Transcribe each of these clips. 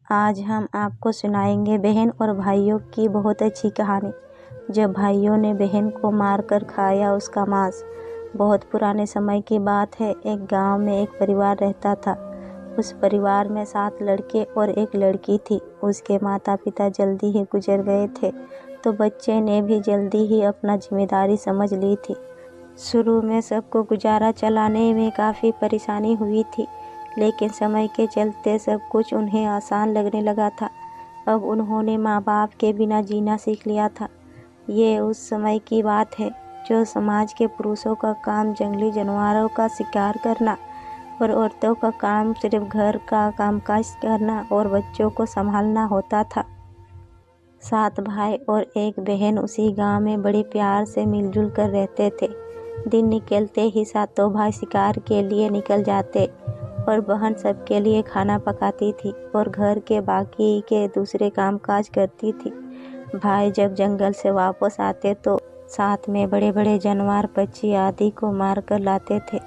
आज हम आपको सुनाएंगे बहन और भाइयों की बहुत अच्छी कहानी। जब भाइयों ने बहन को मारकर खाया उसका मांस। बहुत पुराने समय की बात है। एक गांव में एक परिवार रहता था। उस परिवार में 7 लड़के और एक लड़की थी। उसके माता पिता जल्दी ही गुजर गए थे, तो बच्चे ने भी जल्दी ही अपना जिम्मेदारी समझ ली थी। शुरू में सबको गुजारा चलाने में काफ़ी परेशानी हुई थी, लेकिन समय के चलते सब कुछ उन्हें आसान लगने लगा था। अब उन्होंने माँ बाप के बिना जीना सीख लिया था। ये उस समय की बात है जो समाज के पुरुषों का काम जंगली जानवरों का शिकार करना और औरतों का काम सिर्फ घर का कामकाज करना और बच्चों को संभालना होता था। 7 भाई और एक बहन उसी गांव में बड़े प्यार से मिलजुल कर रहते थे। दिन निकलते ही सातों भाई शिकार के लिए निकल जाते और बहन सबके लिए खाना पकाती थी और घर के बाकी के दूसरे कामकाज करती थी। भाई जब जंगल से वापस आते तो साथ में बड़े बड़े जानवर, पक्षी आदि को मार कर लाते थे।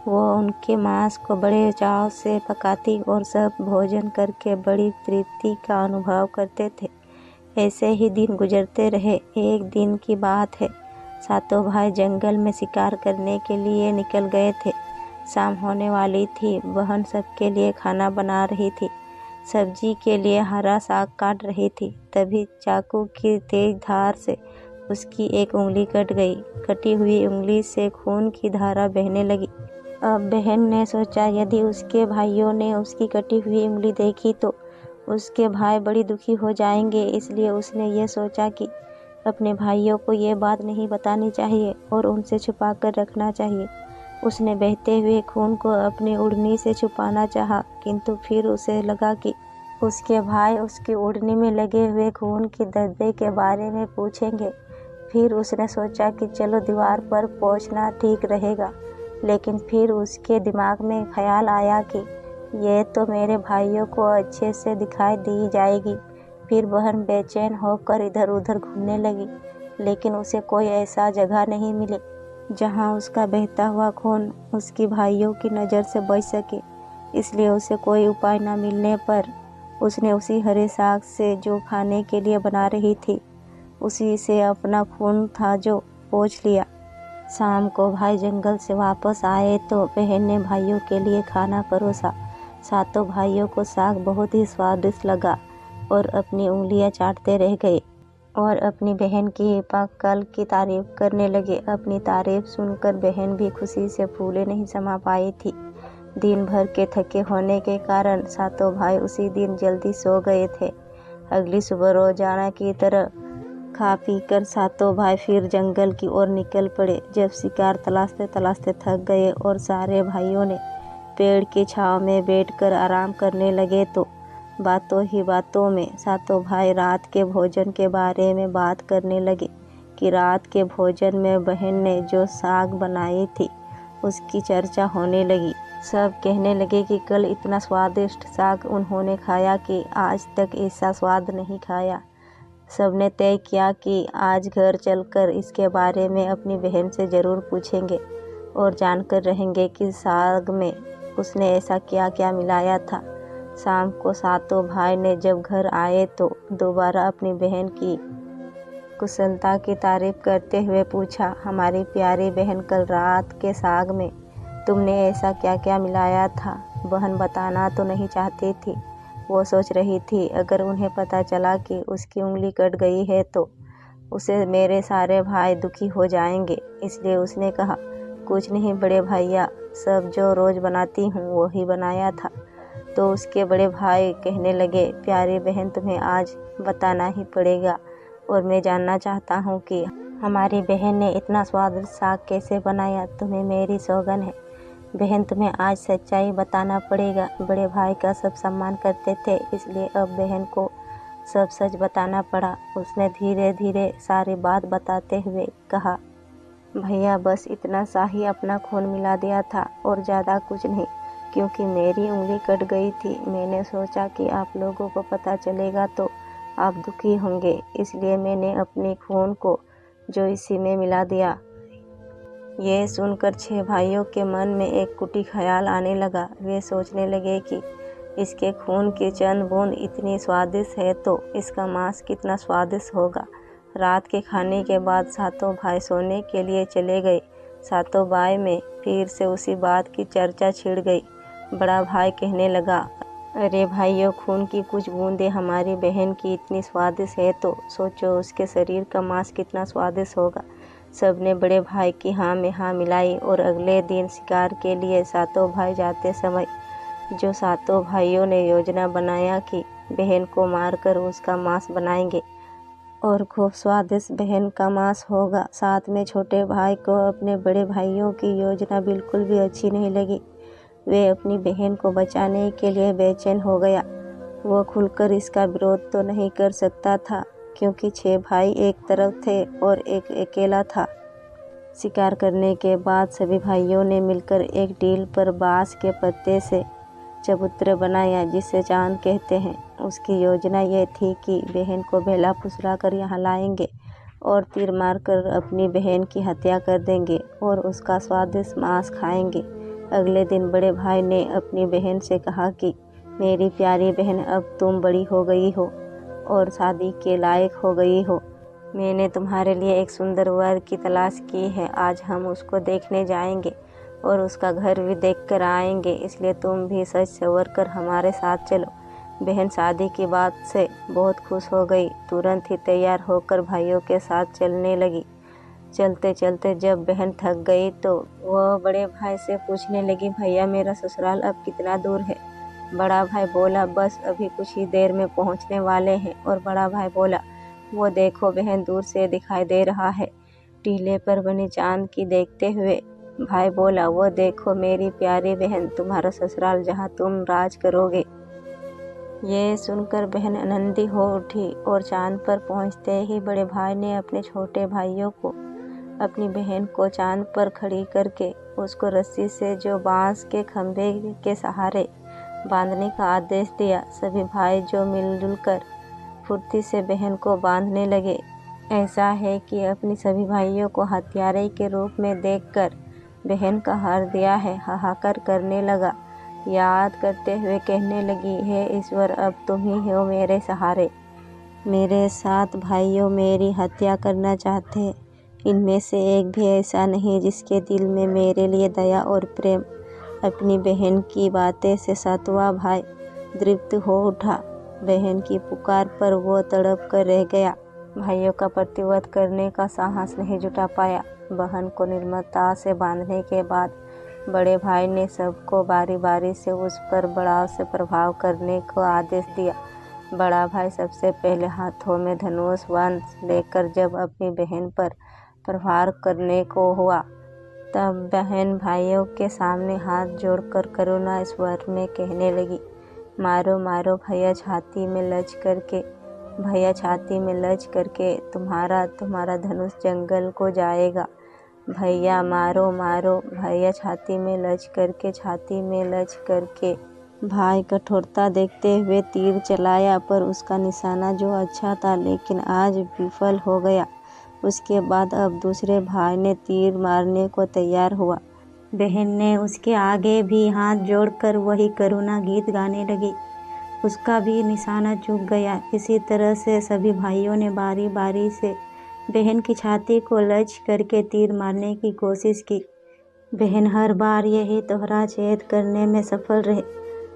वो उनके मांस को बड़े चाव से पकाती और सब भोजन करके बड़ी तृप्ति का अनुभव करते थे। ऐसे ही दिन गुजरते रहे। एक दिन की बात है, सातों भाई जंगल में शिकार करने के लिए निकल गए थे। शाम होने वाली थी। बहन सबके लिए खाना बना रही थी, सब्जी के लिए हरा साग काट रही थी। तभी चाकू की तेज धार से उसकी एक उंगली कट गई। कटी हुई उंगली से खून की धारा बहने लगी। अब बहन ने सोचा यदि उसके भाइयों ने उसकी कटी हुई उंगली देखी तो उसके भाई बड़ी दुखी हो जाएंगे। इसलिए उसने ये सोचा कि अपने भाइयों को ये बात नहीं बतानी चाहिए और उनसे छुपा कर रखना चाहिए। उसने बहते हुए खून को अपनी ओढ़नी से छुपाना चाहा, किंतु फिर उसे लगा कि उसके भाई उसकी ओढ़नी में लगे हुए खून के धब्बे के बारे में पूछेंगे। फिर उसने सोचा कि चलो दीवार पर पोंछना ठीक रहेगा, लेकिन फिर उसके दिमाग में ख्याल आया कि ये तो मेरे भाइयों को अच्छे से दिखाई दी जाएगी। फिर बहन बेचैन होकर इधर उधर घूमने लगी, लेकिन उसे कोई ऐसा जगह नहीं मिली जहां उसका बहता हुआ खून उसकी भाइयों की नज़र से बच सके। इसलिए उसे कोई उपाय न मिलने पर उसने उसी हरे साग से जो खाने के लिए बना रही थी, उसी से अपना खून था जो पोंछ लिया। शाम को भाई जंगल से वापस आए तो बहन ने भाइयों के लिए खाना परोसा। सातों भाइयों को साग बहुत ही स्वादिष्ट लगा और अपनी उंगलियां चाटते रह गए और अपनी बहन की पकल की तारीफ करने लगे। अपनी तारीफ सुनकर बहन भी खुशी से फूले नहीं समा पाई थी। दिन भर के थके होने के कारण सातों भाई उसी दिन जल्दी सो गए थे। अगली सुबह रोजाना की तरह खा पी कर सातों भाई फिर जंगल की ओर निकल पड़े। जब शिकार तलाशते तलाशते थक गए और सारे भाइयों ने पेड़ की छांव में बैठकर आराम करने लगे तो बातों ही बातों में सातों भाई रात के भोजन के बारे में बात करने लगे कि रात के भोजन में बहन ने जो साग बनाई थी उसकी चर्चा होने लगी। सब कहने लगे कि कल इतना स्वादिष्ट साग उन्होंने खाया कि आज तक ऐसा स्वाद नहीं खाया। सबने तय किया कि आज घर चलकर इसके बारे में अपनी बहन से ज़रूर पूछेंगे और जानकर रहेंगे कि साग में उसने ऐसा क्या क्या मिलाया था। शाम को सातों भाई ने जब घर आए तो दोबारा अपनी बहन की कुशलता की तारीफ करते हुए पूछा, हमारी प्यारी बहन, कल रात के साग में तुमने ऐसा क्या क्या मिलाया था? बहन बताना तो नहीं चाहती थी। वो सोच रही थी अगर उन्हें पता चला कि उसकी उंगली कट गई है तो उसे मेरे सारे भाई दुखी हो जाएंगे। इसलिए उसने कहा, कुछ नहीं बड़े भैया, सब जो रोज़ बनाती हूँ वही बनाया था। तो उसके बड़े भाई कहने लगे, प्यारी बहन, तुम्हें आज बताना ही पड़ेगा और मैं जानना चाहता हूँ कि हमारी बहन ने इतना स्वादिष्ट साग कैसे बनाया। तुम्हें मेरी सौगंध है बहन, तुम्हें आज सच्चाई बताना पड़ेगा। बड़े भाई का सब सम्मान करते थे, इसलिए अब बहन को सब सच बताना पड़ा। उसने धीरे धीरे सारी बात बताते हुए कहा, भैया बस इतना सा ही अपना खून मिला दिया था और ज़्यादा कुछ नहीं, क्योंकि मेरी उंगली कट गई थी। मैंने सोचा कि आप लोगों को पता चलेगा तो आप दुखी होंगे, इसलिए मैंने अपने खून को जो इसी में मिला दिया। ये सुनकर 6 भाइयों के मन में एक कुटिल ख्याल आने लगा। वे सोचने लगे कि इसके खून की चंद बूंद इतनी स्वादिष्ट है तो इसका मांस कितना स्वादिष्ट होगा। रात के खाने के बाद सातों भाई सोने के लिए चले गए। सातों भाई में फिर से उसी बात की चर्चा छिड़ गई। बड़ा भाई कहने लगा, अरे भाइयों, खून की कुछ बूंदें हमारी बहन की इतनी स्वादिष्ट है तो सोचो उसके शरीर का मांस कितना स्वादिष्ट होगा। सबने बड़े भाई की हाँ में हाँ मिलाई और अगले दिन शिकार के लिए सातों भाई जाते समय जो सातों भाइयों ने योजना बनाया कि बहन को मारकर उसका मांस बनाएंगे और खूब स्वादिष्ट बहन का मांस होगा। साथ में छोटे भाई को अपने बड़े भाइयों की योजना बिल्कुल भी अच्छी नहीं लगी। वे अपनी बहन को बचाने के लिए बेचैन हो गया। वो खुलकर इसका विरोध तो नहीं कर सकता था क्योंकि 6 भाई एक तरफ थे और एक अकेला था। शिकार करने के बाद सभी भाइयों ने मिलकर एक डील पर बांस के पत्ते से चबूतरा बनाया जिसे चांद कहते हैं। उसकी योजना यह थी कि बहन को बेला फुसला कर यहाँ लाएंगे और तीर मारकर अपनी बहन की हत्या कर देंगे और उसका स्वादिष्ट मांस खाएंगे। अगले दिन बड़े भाई ने अपनी बहन से कहा कि मेरी प्यारी बहन, अब तुम बड़ी हो गई हो और शादी के लायक हो गई हो। मैंने तुम्हारे लिए एक सुंदर वर की तलाश की है। आज हम उसको देखने जाएंगे और उसका घर भी देख कर आएंगे, इसलिए तुम भी सज संवर कर हमारे साथ चलो। बहन शादी की बात से बहुत खुश हो गई। तुरंत ही तैयार होकर भाइयों के साथ चलने लगी। चलते चलते जब बहन थक गई तो वह बड़े भाई से पूछने लगी, भैया मेरा ससुराल अब कितना दूर है? बड़ा भाई बोला, बस अभी कुछ ही देर में पहुंचने वाले हैं। और बड़ा भाई बोला, वो देखो बहन, दूर से दिखाई दे रहा है। टीले पर बनी चांद की देखते हुए भाई बोला, वो देखो मेरी प्यारी बहन, तुम्हारा ससुराल जहाँ तुम राज करोगे। ये सुनकर बहन आनंदी हो उठी और चांद पर पहुँचते ही बड़े भाई ने अपने छोटे भाइयों को अपनी बहन को चांद पर खड़ी करके उसको रस्सी से जो बांस के खंभे के सहारे बांधने का आदेश दिया। सभी भाई जो मिलजुल कर फुर्ती से बहन को बांधने लगे। ऐसा है कि अपनी सभी भाइयों को हत्यारे के रूप में देखकर बहन का हार दिया है, हाहाकार करने लगा। याद करते हुए कहने लगी, हे ईश्वर, अब तुम ही हो मेरे सहारे। मेरे 7 भाइयों मेरी हत्या करना चाहते हैं। इनमें से एक भी ऐसा नहीं जिसके दिल में मेरे लिए दया और प्रेम। अपनी बहन की बातें से 7वां भाई तृप्त हो उठा। बहन की पुकार पर वो तड़प कर रह गया। भाइयों का प्रतिवध करने का साहस नहीं जुटा पाया। बहन को निर्ममता से बांधने के बाद बड़े भाई ने सबको बारी बारी से उस पर बड़ाव से प्रभाव करने को आदेश दिया। बड़ा भाई सबसे पहले हाथों में धनुष बाण लेकर जब अपनी बहन पर प्रहार करने को हुआ तब बहन भाइयों के सामने हाथ जोड़कर करुणा स्वर में कहने लगी, मारो मारो भैया छाती में लच करके, भैया छाती में लच करके तुम्हारा धनुष जंगल को जाएगा। भैया मारो मारो भैया छाती में लच करके, छाती में लच करके। भाई कठोरता देखते हुए तीर चलाया पर उसका निशाना जो अच्छा था लेकिन आज विफल हो गया। उसके बाद अब दूसरे भाई ने तीर मारने को तैयार हुआ। बहन ने उसके आगे भी हाथ जोड़कर वही करुणा गीत गाने लगी। उसका भी निशाना चूक गया। इसी तरह से सभी भाइयों ने बारी बारी से बहन की छाती को लच करके तीर मारने की कोशिश की। बहन हर बार यही दोहरा छेद करने में सफल रहे।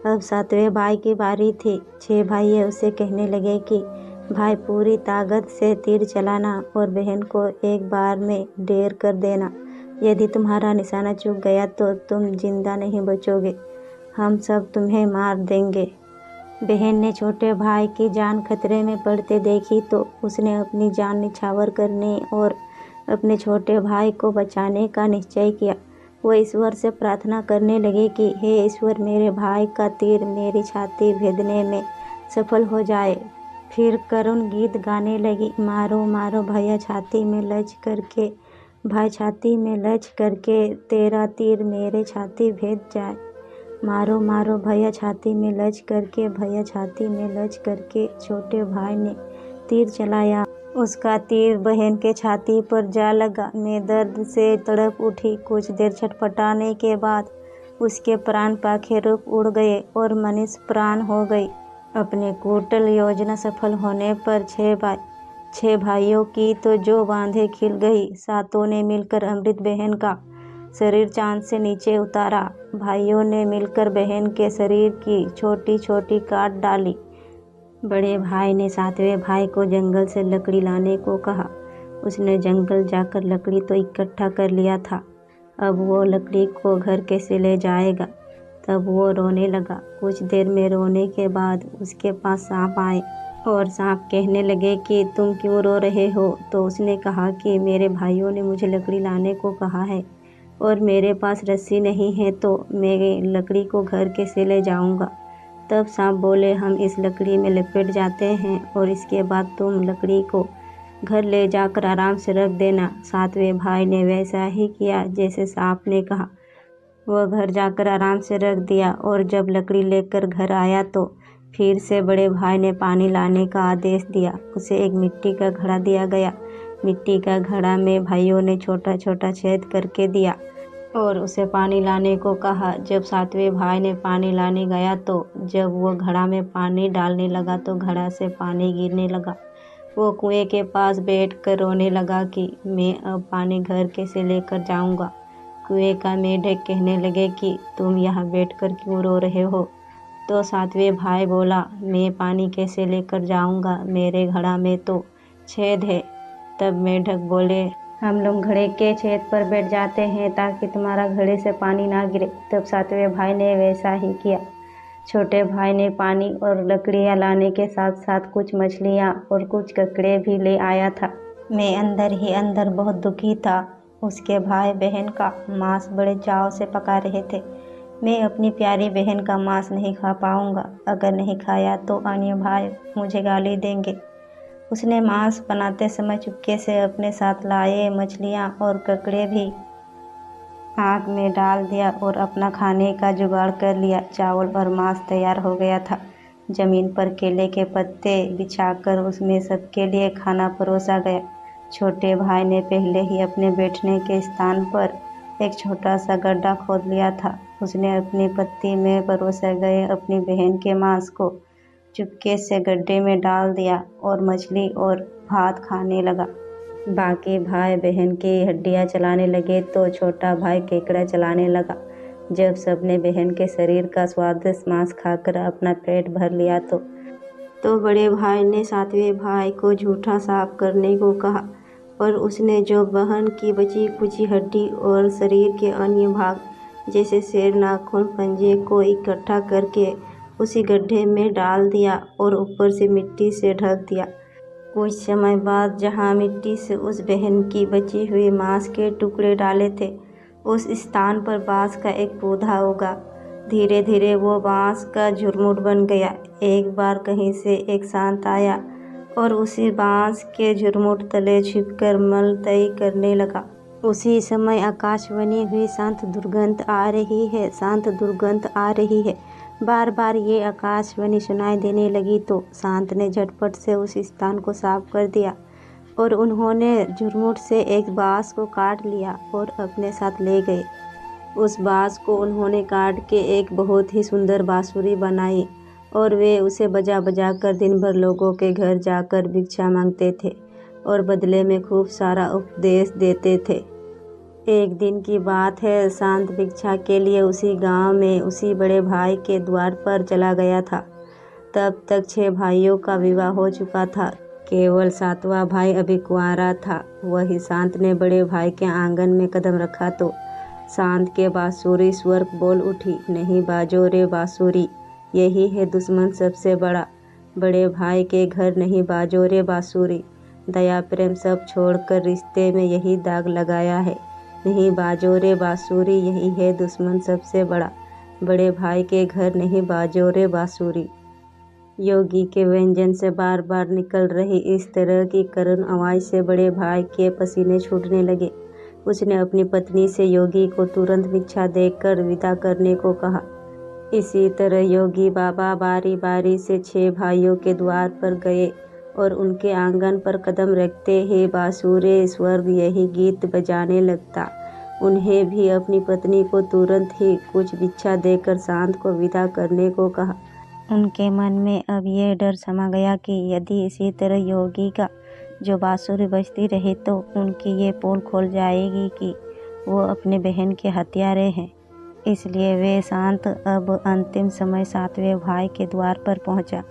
अब 7वें भाई की बारी थी। 6 भाई उसे कहने लगे कि भाई पूरी ताकत से तीर चलाना और बहन को एक बार में ढेर कर देना। यदि तुम्हारा निशाना चूक गया तो तुम जिंदा नहीं बचोगे, हम सब तुम्हें मार देंगे। बहन ने छोटे भाई की जान खतरे में पड़ते देखी तो उसने अपनी जान निछावर करने और अपने छोटे भाई को बचाने का निश्चय किया। वह ईश्वर से प्रार्थना करने लगी कि हे ईश्वर, मेरे भाई का तीर मेरी छाती भेदने में सफल हो जाए। फिर करुण गीत गाने लगी, मारो मारो भैया छाती में लच करके, भाई छाती में लच करके, तेरा तीर मेरे छाती भेद जाए। मारो मारो भैया छाती में लच करके, भैया छाती में लच करके। छोटे भाई ने तीर चलाया। उसका तीर बहन के छाती पर जा लगा। मैं दर्द से तड़प उठी। कुछ देर छटपटाने के बाद उसके प्राण पाखे रूप उड़ गए और मनुष्य प्राण हो गई। अपनी कुटिल योजना सफल होने पर छह भाइयों की तो जो बांधे खिल गई। सातों ने मिलकर अमृत बहन का शरीर चांद से नीचे उतारा। भाइयों ने मिलकर बहन के शरीर की छोटी छोटी काट डाली। बड़े भाई ने सातवें भाई को जंगल से लकड़ी लाने को कहा। उसने जंगल जाकर लकड़ी तो इकट्ठा कर लिया था, अब वो लकड़ी को घर कैसे ले जाएगा। तब वो रोने लगा। कुछ देर में रोने के बाद उसके पास सांप आए और सांप कहने लगे कि तुम क्यों रो रहे हो। तो उसने कहा कि मेरे भाइयों ने मुझे लकड़ी लाने को कहा है और मेरे पास रस्सी नहीं है, तो मैं लकड़ी को घर कैसे ले जाऊंगा। तब सांप बोले, हम इस लकड़ी में लपेट जाते हैं और इसके बाद तुम लकड़ी को घर ले जाकर आराम से रख देना। सातवें भाई ने वैसा ही किया जैसे सांप ने कहा। वह घर जाकर आराम से रख दिया और जब लकड़ी लेकर घर आया तो फिर से बड़े भाई ने पानी लाने का आदेश दिया। उसे एक मिट्टी का घड़ा दिया गया। मिट्टी का घड़ा में भाइयों ने छोटा छोटा छेद करके दिया और उसे पानी लाने को कहा। जब सातवें भाई ने पानी लाने गया तो जब वो घड़ा में पानी डालने लगा तो घड़ा से पानी गिरने लगा। वो कुएं के पास बैठकर रोने लगा कि मैं अब पानी घर कैसे लेकर जाऊंगा। कुएं का मेढक कहने लगे कि तुम यहाँ बैठकर क्यों रो रहे हो। तो सातवें भाई बोला, मैं पानी कैसे लेकर जाऊंगा, मेरे घड़ा में तो छेद है। तब मेढक बोले, हम लोग घड़े के छेद पर बैठ जाते हैं ताकि तुम्हारा घड़े से पानी ना गिरे। तब सातवें भाई ने वैसा ही किया। छोटे भाई ने पानी और लकड़ियाँ लाने के साथ साथ कुछ मछलियाँ और कुछ ककड़े भी ले आया था। मैं अंदर ही अंदर बहुत दुखी था। उसके भाई बहन का मांस बड़े चाव से पका रहे थे। मैं अपनी प्यारी बहन का मांस नहीं खा पाऊंगा। अगर नहीं खाया तो अन्य भाई मुझे गाली देंगे। उसने मांस बनाते समय चुपके से अपने साथ लाए मछलियाँ और ककड़े भी आग में डाल दिया और अपना खाने का जुगाड़ कर लिया। चावल और मांस तैयार हो गया था। जमीन पर केले के पत्ते बिछाकर उसमें सबके लिए खाना परोसा गया। छोटे भाई ने पहले ही अपने बैठने के स्थान पर एक छोटा सा गड्ढा खोद लिया था। उसने अपनी पत्ती में परोसे गए अपनी बहन के मांस को चुपके से गड्ढे में डाल दिया और मछली और भात खाने लगा। बाकी भाई बहन की हड्डियां चलाने लगे तो छोटा भाई केकड़ा चलाने लगा। जब सबने बहन के शरीर का स्वादिष्ट मांस खाकर अपना पेट भर लिया तो बड़े भाई ने सातवें भाई को झूठा साफ करने को कहा और उसने जो बहन की बची कुची हड्डी और शरीर के अन्य भाग जैसे सिर, नाखून, पंजे को इकट्ठा करके उसी गड्ढे में डाल दिया और ऊपर से मिट्टी से ढक दिया। कुछ समय बाद जहाँ मिट्टी से उस बहन की बची हुई मांस के टुकड़े डाले थे, उस स्थान पर बांस का एक पौधा उगा। धीरे धीरे वो बांस का झुरमुट बन गया। एक बार कहीं से एक सांप आया और उसी बांस के झुरमुट तले छिपकर मलतई करने लगा। उसी समय आकाशवाणी हुई, शांत दुर्गंध आ रही है, शांत दुर्गंध आ रही है। बार बार ये आकाशवाणी सुनाई देने लगी तो शांत ने झटपट से उस स्थान को साफ कर दिया और उन्होंने झुरमुट से एक बांस को काट लिया और अपने साथ ले गए। उस बांस को उन्होंने काट के एक बहुत ही सुंदर बांसुरी बनाई और वे उसे बजा बजा कर दिन भर लोगों के घर जाकर भिक्षा मांगते थे और बदले में खूब सारा उपदेश देते थे। एक दिन की बात है, शांत भिक्षा के लिए उसी गांव में उसी बड़े भाई के द्वार पर चला गया था। तब तक 6 भाइयों का विवाह हो चुका था। केवल 7वां भाई अभी कुंवारा था। वही शांत ने बड़े भाई के आंगन में कदम रखा तो शांत के बांसुरी स्वर बोल उठी, नहीं बाजो रे बांसुरी, यही है दुश्मन सबसे बड़ा। बड़े भाई के घर नहीं बाजो रे बांसुरी, दया प्रेम सब छोड़कर रिश्ते में यही दाग लगाया है। नहीं बाजो रे बांसुरी, यही है दुश्मन सबसे बड़ा। बड़े भाई के घर नहीं बाजो रे बांसुरी। योगी के व्यंजन से बार बार निकल रही इस तरह की करुण आवाज़ से बड़े भाई के पसीने छूटने लगे। उसने अपनी पत्नी से योगी को तुरंत भिक्षा देकर विदा करने को कहा। इसी तरह योगी बाबा बारी बारी से 6 भाइयों के द्वार पर गए और उनके आंगन पर कदम रखते ही बांसुरी स्वर यही गीत बजाने लगता, उन्हें भी अपनी पत्नी को तुरंत ही कुछ भिक्षा देकर सांत को विदा करने को कहा। उनके मन में अब ये डर समा गया कि यदि इसी तरह योगी का जो बांसुरी बजती रही तो उनकी ये पोल खोल जाएगी कि वो अपने बहन के हत्यारे हैं। इसलिए वे सांत अब अंतिम समय 7वें भाई के द्वार पर पहुंचा,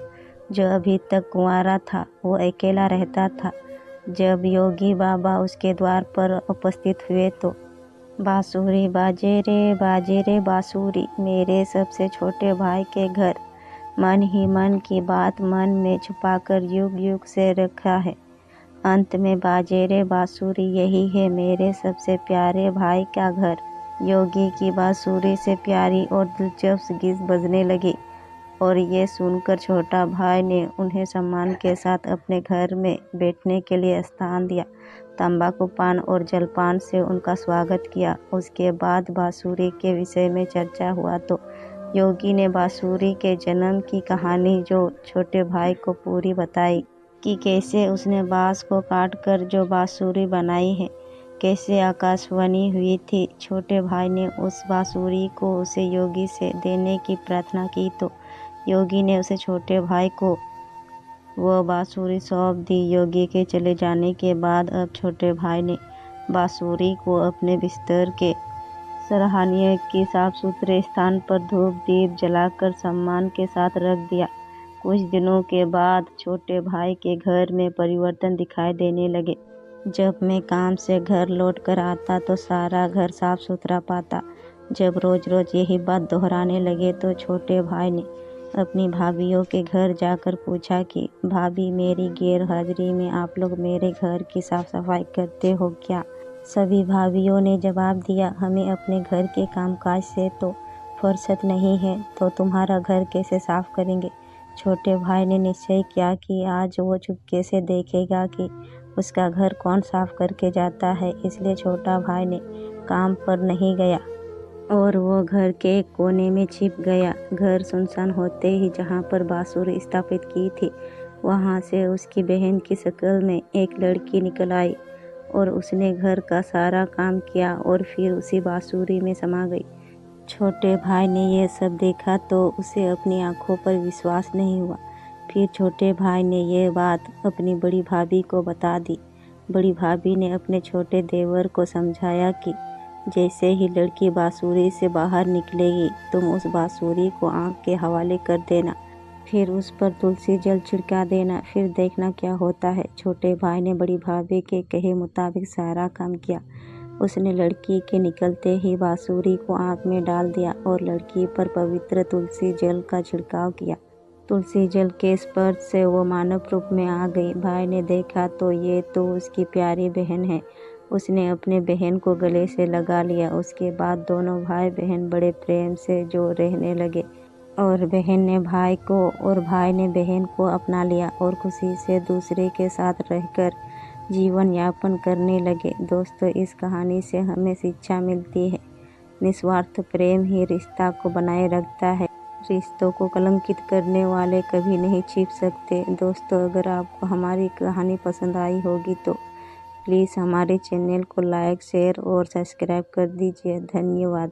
जो अभी तक कुंवारा था। वो अकेला रहता था। जब योगी बाबा उसके द्वार पर उपस्थित हुए तो बांसुरी बाजे रे बांसुरी, मेरे सबसे छोटे भाई के घर। मन ही मन की बात मन में छुपाकर युग युग से रखा है। अंत में बाजे रे बांसुरी, यही है मेरे सबसे प्यारे भाई का घर। योगी की बांसुरी से प्यारी और दिलचस्प गीत बजने लगी और ये सुनकर छोटा भाई ने उन्हें सम्मान के साथ अपने घर में बैठने के लिए स्थान दिया। तंबाकू पान और जलपान से उनका स्वागत किया। उसके बाद बांसुरी के विषय में चर्चा हुआ तो योगी ने बांसुरी के जन्म की कहानी जो छोटे भाई को पूरी बताई कि कैसे उसने बांस को काटकर जो बांसुरी बनाई है, कैसे आकाशवाणी हुई थी। छोटे भाई ने उस बांसुरी को उसे योगी से देने की प्रार्थना की तो योगी ने उसे छोटे भाई को वह बांसुरी सौंप दी। योगी के चले जाने के बाद अब छोटे भाई ने बांसुरी को अपने बिस्तर के सराहनीय की साफ सुथरे स्थान पर धूप दीप जलाकर सम्मान के साथ रख दिया। कुछ दिनों के बाद छोटे भाई के घर में परिवर्तन दिखाई देने लगे। जब मैं काम से घर लौट कर आता तो सारा घर साफ सुथरा पाता। जब रोज रोज यही बात दोहराने लगे तो छोटे भाई ने अपनी भाभीयों के घर जाकर पूछा कि भाभी, मेरी गैर हाजिरी में आप लोग मेरे घर की साफ सफाई करते हो क्या? सभी भाभीयों ने जवाब दिया, हमें अपने घर के कामकाज से तो फुर्सत नहीं है, तो तुम्हारा घर कैसे साफ करेंगे? छोटे भाई ने निश्चय किया कि आज वो चुपके से देखेगा कि उसका घर कौन साफ करके जाता है। इसलिए छोटा भाई ने काम पर नहीं गया और वो घर के एक कोने में छिप गया। घर सुनसान होते ही जहाँ पर बांसुरी स्थापित की थी वहाँ से उसकी बहन की शक्ल में एक लड़की निकल आई और उसने घर का सारा काम किया और फिर उसी बांसुरी में समा गई। छोटे भाई ने यह सब देखा तो उसे अपनी आंखों पर विश्वास नहीं हुआ। फिर छोटे भाई ने यह बात अपनी बड़ी भाभी को बता दी। बड़ी भाभी ने अपने छोटे देवर को समझाया कि जैसे ही लड़की बांसुरी से बाहर निकलेगी तुम उस बांसुरी को आग के हवाले कर देना, फिर उस पर तुलसी जल छिड़का देना, फिर देखना क्या होता है। छोटे भाई ने बड़ी भाभी के कहे मुताबिक सारा काम किया। उसने लड़की के निकलते ही बांसुरी को आग में डाल दिया और लड़की पर पवित्र तुलसी जल का छिड़काव किया। तुलसी जल के स्पर्श से वो मानव रूप में आ गई। भाई ने देखा तो ये तो उसकी प्यारी बहन है। उसने अपने बहन को गले से लगा लिया। उसके बाद दोनों भाई बहन बड़े प्रेम से जो रहने लगे और बहन ने भाई को और भाई ने बहन को अपना लिया और खुशी से दूसरे के साथ रहकर जीवन यापन करने लगे। दोस्तों, इस कहानी से हमें शिक्षा मिलती है, निस्वार्थ प्रेम ही रिश्ता को बनाए रखता है। रिश्तों को कलंकित करने वाले कभी नहीं छिप सकते। दोस्तों, अगर आपको हमारी कहानी पसंद आई होगी तो प्लीज़ हमारे चैनल को लाइक, शेयर और सब्सक्राइब कर दीजिए। धन्यवाद।